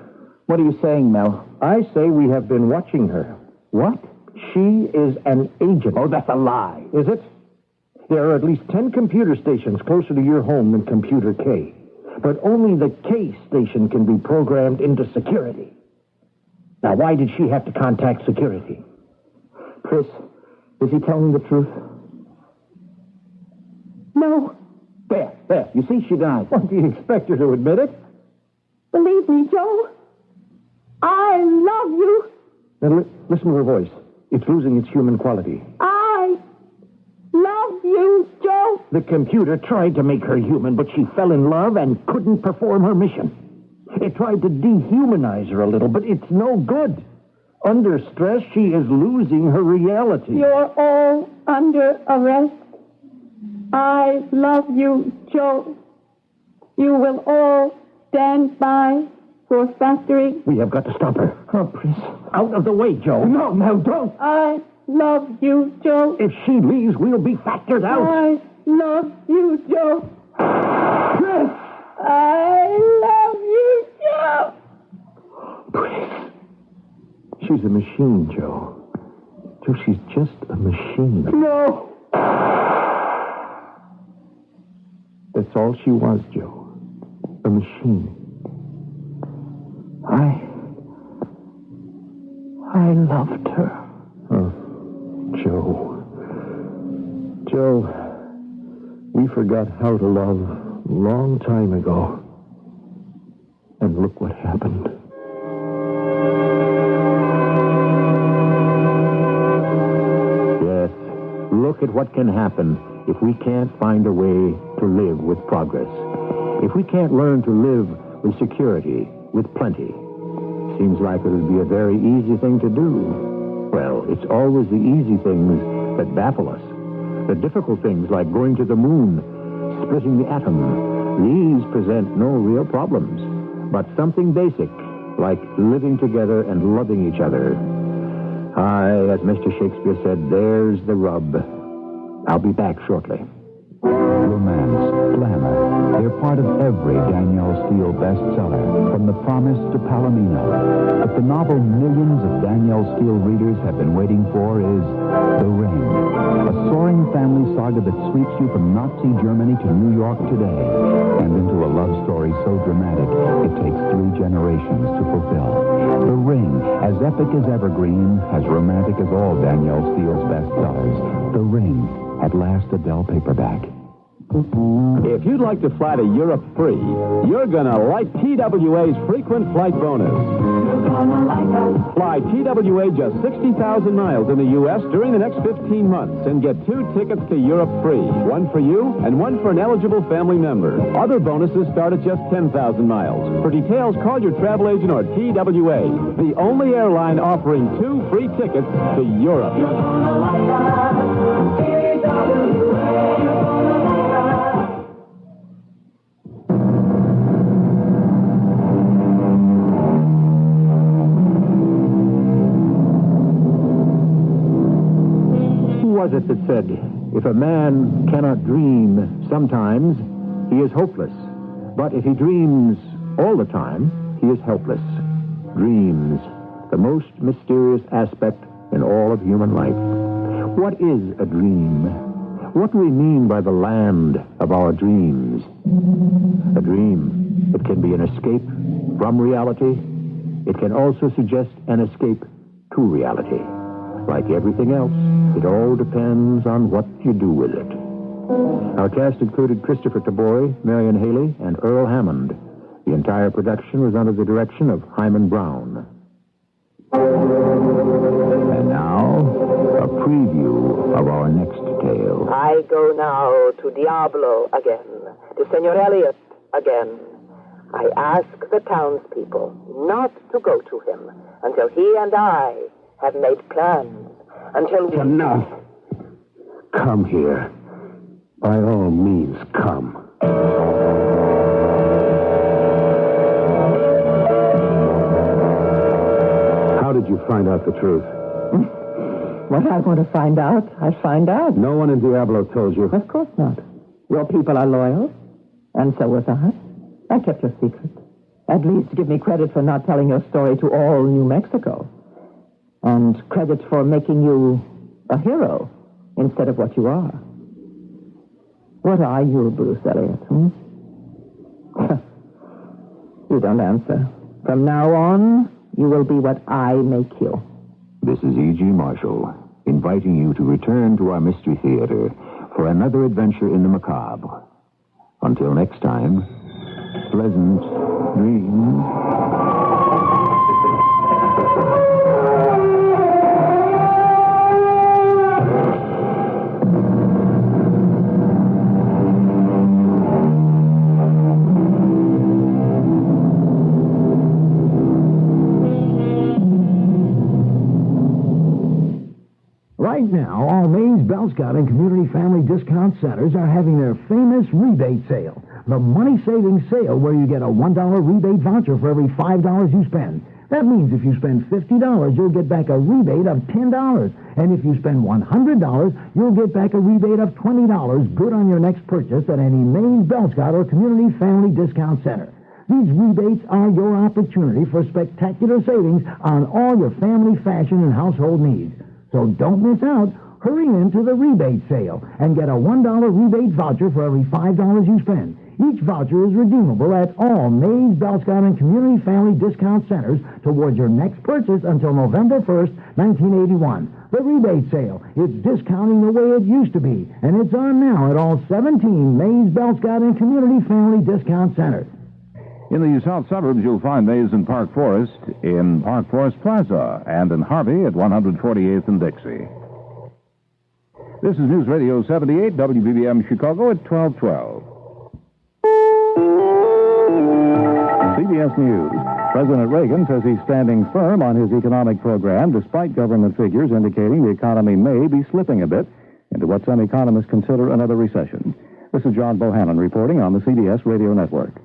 C: What are you saying, Mel?
B: I say we have been watching her.
C: What?
B: She is an agent.
C: Oh, that's a lie.
B: Is it? There are at least 10 computer stations closer to your home than Computer K. But only the K station can be programmed into security. Now, why did she have to contact security?
C: Pris, is he telling the truth?
E: No.
C: There. You see, she died.
B: What, do you expect her to admit it?
E: Believe me, Joe. I love you.
B: Now, listen to her voice. It's losing its human quality.
E: I love you, Joe.
B: The computer tried to make her human, but she fell in love and couldn't perform her mission. It tried to dehumanize her a little, but it's no good. Under stress, she is losing her reality.
E: You're all under arrest. I love you, Joe. You will all stand by for factory.
B: We have got to stop her.
C: Oh, Pris.
B: Out of the way, Joe.
C: No, don't.
E: I love you, Joe.
B: If she leaves, we'll be factored out.
E: I love you, Joe.
C: Pris!
E: I love you, Joe.
B: Pris. She's a machine, Joe. Joe, she's just a machine.
C: No!
B: That's all she was, Joe. A machine.
C: I loved her.
B: Oh, Joe. Joe, we forgot how to love a long time ago. And look what happened.
A: Yes, look at what can happen if we can't find a way to live with progress. If we can't learn to live with security, with plenty. Seems like it would be a very easy thing to do. Well, it's always the easy things that baffle us. The difficult things like going to the moon, splitting the atom, these present no real problems. But something basic, like living together and loving each other. As Mr. Shakespeare said, there's the rub. I'll be back shortly.
P: Romance, glamour, they're part of every Danielle Steele bestseller, from The Promise to Palomino. But the novel millions of Danielle Steele readers have been waiting for is The Ring, a soaring family saga that sweeps you from Nazi Germany to New York today, and into a love story so dramatic it takes 3 generations to fulfill. The Ring, as epic as evergreen, as romantic as all Danielle Steele's bestsellers. The Ring, at last a Dell paperback.
J: If you'd like to fly to Europe free, you're going to like TWA's frequent flight bonus. Fly TWA just 60,000 miles in the U.S. during the next 15 months and get 2 tickets to Europe free. One for you and one for an eligible family member. Other bonuses start at just 10,000 miles. For details, call your travel agent or TWA, the only airline offering 2 free tickets to Europe.
A: Who was it that said, if a man cannot dream sometimes, he is hopeless. But if he dreams all the time, he is helpless. Dreams, the most mysterious aspect in all of human life. What is a dream? What do we mean by the land of our dreams? A dream, it can be an escape from reality. It can also suggest an escape to reality. Like everything else, it all depends on what you do with it. Our cast included Kristoffer Tabori, Marian and Earl Hammond. The entire production was under the direction of Hyman Brown.
P: And now, a preview of our next tale.
Q: I go now to Diablo again, to Senor Elliot again. I ask the townspeople not to go to him until he and I have made plans, until we...
J: Enough. Come here. By all means, come. How did you find out the truth?
N: What I want to find out, I find out.
J: No one in Diablo told you.
N: Of course not. Your people are loyal, and so was I. I kept your secret. At least give me credit for not telling your story to all New Mexico. And credit for making you a hero instead of what you are. What are you, Bruce Elliot? You don't answer. From now on, you will be what I make you.
P: This is E.G. Marshall, inviting you to return to our Mystery Theater for another adventure in the macabre. Until next time, pleasant dreams.
R: Right now, all Mays, Bell Scout, and Community Family Discount Centers are having their famous rebate sale. The money-saving sale where you get a $1 rebate voucher for every $5 you spend. That means if you spend $50, you'll get back a rebate of $10. And if you spend $100, you'll get back a rebate of $20 good on your next purchase at any Mays, Bell Scout, or Community Family Discount Center. These rebates are your opportunity for spectacular savings on all your family, fashion, and household needs. So don't miss out. Hurry into the rebate sale and get a $1 rebate voucher for every $5 you spend. Each voucher is redeemable at all Mays, Bell Scout, and Community Family Discount Centers towards your next purchase until November 1st, 1981. The rebate sale. It's discounting the way it used to be, and it's on now at all 17 Mays, Bell Scout, and Community Family Discount Centers.
D: In the south suburbs, you'll find Mays in Park Forest, in Park Forest Plaza, and in Harvey at 148th and Dixie. This is News Radio 78, WBBM Chicago at 1212. CBS News. President Reagan says he's standing firm on his economic program, despite government figures indicating the economy may be slipping a bit into what some economists consider another recession. This is John Bohannon reporting on the CBS Radio Network.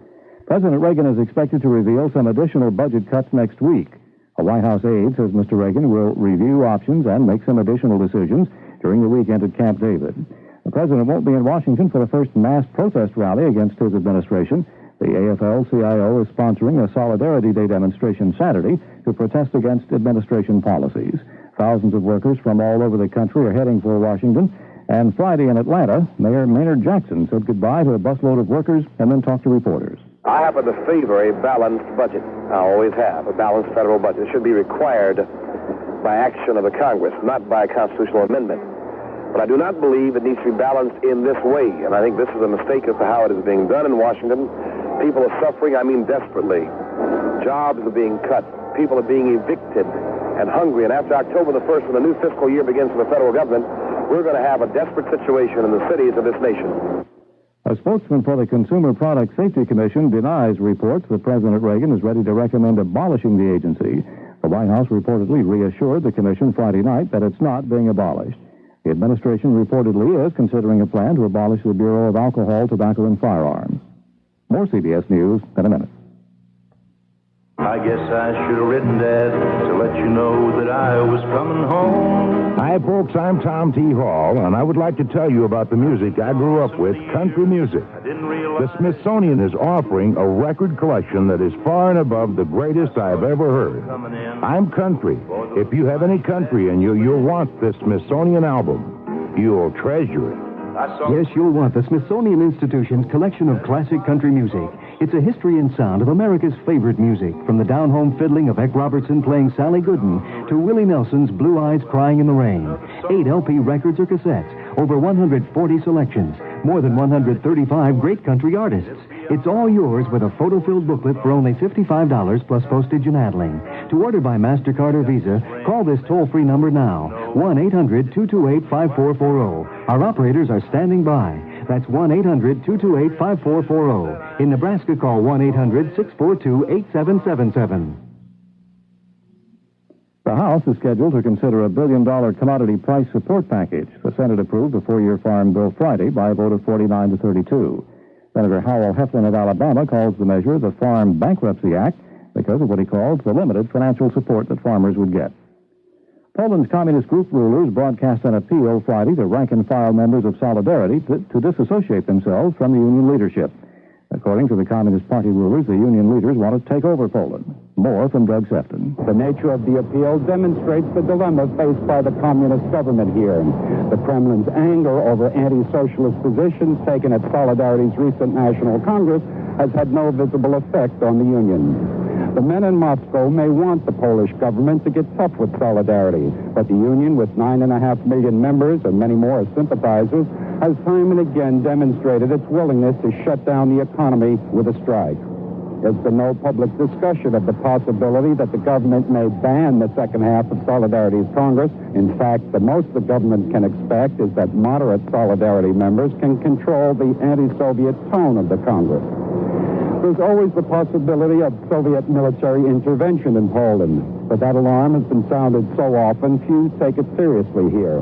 D: President Reagan is expected to reveal some additional budget cuts next week. A White House aide says Mr. Reagan will review options and make some additional decisions during the weekend at Camp David. The president won't be in Washington for the first mass protest rally against his administration. The AFL-CIO is sponsoring a Solidarity Day demonstration Saturday to protest against administration policies. Thousands of workers from all over the country are heading for Washington. And Friday in Atlanta, Mayor Maynard Jackson said goodbye to a busload of workers and then talked to reporters.
S: I happen to favor a balanced budget. I always have. A balanced federal budget. It should be required by action of the Congress, not by constitutional amendment. But I do not believe it needs to be balanced in this way. And I think this is a mistake as to how it is being done in Washington. People are suffering, I mean desperately. Jobs are being cut. People are being evicted and hungry. And after October the 1st, when the new fiscal year begins for the federal government, we're going to have a desperate situation in the cities of this nation.
D: A spokesman for the Consumer Product Safety Commission denies reports that President Reagan is ready to recommend abolishing the agency. The White House reportedly reassured the commission Friday night that it's not being abolished. The administration reportedly is considering a plan to abolish the Bureau of Alcohol, Tobacco, and Firearms. More CBS News in a minute.
T: I guess I should have written Dad to let you know that I was coming home.
U: Hi, folks. I'm Tom T. Hall, and I would like to tell you about the music I grew up with, country music. The Smithsonian is offering a record collection that is far and above the greatest I've ever heard. I'm country. If you have any country in you, you'll want the Smithsonian album. You'll treasure it.
V: Yes, you'll want the Smithsonian Institution's collection of classic country music. It's a history and sound of America's favorite music, from the down-home fiddling of Eck Robertson playing Sally Gooden to Willie Nelson's Blue Eyes Crying in the Rain. 8 LP records or cassettes, over 140 selections, More than 135 great country artists. It's all yours with a photo-filled booklet for only $55 plus postage and handling. To order by MasterCard or Visa, call this toll-free number now, 1-800-228-5440. Our operators are standing by. That's 1-800-228-5440. In Nebraska, call 1-800-642-8777.
H: The House is scheduled to consider a billion-dollar commodity price support package. The Senate approved a 4-year farm bill Friday by a vote of 49 to 32. Senator Howell Heflin of Alabama calls the measure the Farm Bankruptcy Act because of what he calls the limited financial support that farmers would get. Poland's communist group rulers broadcast an appeal Friday to rank-and-file members of Solidarity to disassociate themselves from the Union leadership. According to the Communist Party rulers, the Union leaders want to take over Poland. More from Doug Sefton.
F: The nature of the appeal demonstrates the dilemma faced by the communist government here. The Kremlin's anger over anti-socialist positions taken at Solidarity's recent National Congress has had no visible effect on the Union. The men in Moscow may want the Polish government to get tough with Solidarity, but the Union, with 9.5 million members and many more as sympathizers, has time and again demonstrated its willingness to shut down the economy with a strike. There's been no public discussion of the possibility that the government may ban the second half of Solidarity's Congress. In fact, the most the government can expect is that moderate Solidarity members can control the anti-Soviet tone of the Congress. There's always the possibility of Soviet military intervention in Poland, but that alarm has been sounded so often, few take it seriously here.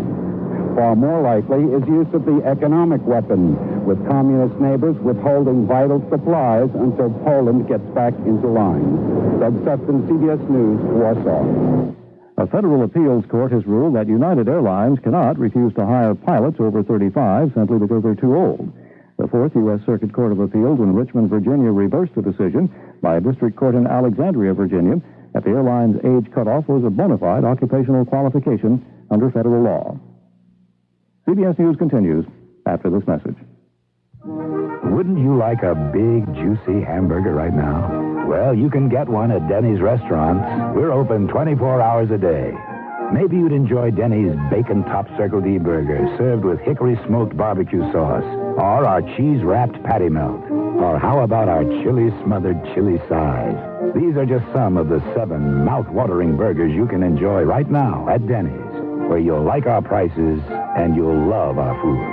F: Far more likely is use of the economic weapon, with communist neighbors withholding vital supplies until Poland gets back into line. Doug Sefton, CBS News, Warsaw.
H: A federal appeals court has ruled that United Airlines cannot refuse to hire pilots over 35 simply because they're too old. The Fourth U.S. Circuit Court of Appeals in Richmond, Virginia, reversed the decision by a district court in Alexandria, Virginia, that the airline's age cutoff was a bona fide occupational qualification under federal law. CBS News continues after this message.
P: Wouldn't you like a big, juicy hamburger right now? Well, you can get one at Denny's restaurants. We're open 24 hours a day. Maybe you'd enjoy Denny's bacon-top Circle D burger served with hickory-smoked barbecue sauce, or our cheese-wrapped patty melt, or how about our chili-smothered chili size? These are just some of the 7 mouth-watering burgers you can enjoy right now at Denny's, where you'll like our prices and you'll love our food.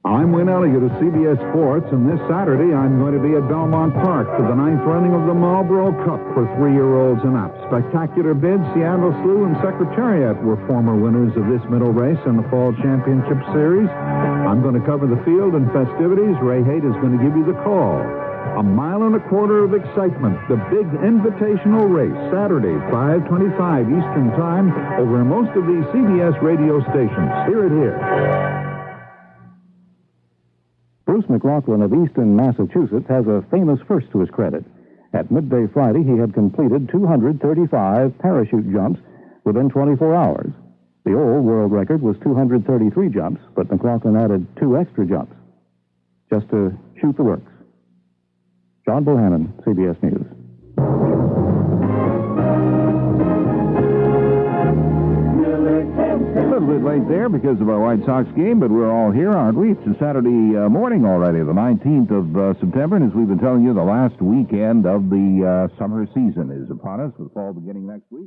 H: I'm Wayne Elliott of CBS Sports, and this Saturday I'm going to be at Belmont Park for the 9th running of the Marlboro Cup for 3-year-olds and up. Spectacular bids, Seattle Slew and Secretariat were former winners of this middle race in the Fall Championship Series. I'm going to cover the field and festivities. Ray Haight is going to give you the call. 1.25 miles of excitement. The big invitational race, Saturday, 5:25 Eastern Time, over most of these CBS radio stations. Hear it here. Bruce McLaughlin of Easton, Massachusetts, has a famous first to his credit. At midday Friday, he had completed 235 parachute jumps within 24 hours. The old world record was 233 jumps, but McLaughlin added 2 extra jumps just to shoot the works. John Bohannon, CBS News. A little bit late there because of our White Sox game, but we're all here, aren't we? It's a Saturday morning already, the 19th of September, and as we've been telling you, the last weekend of the summer season is upon us, with fall beginning next week.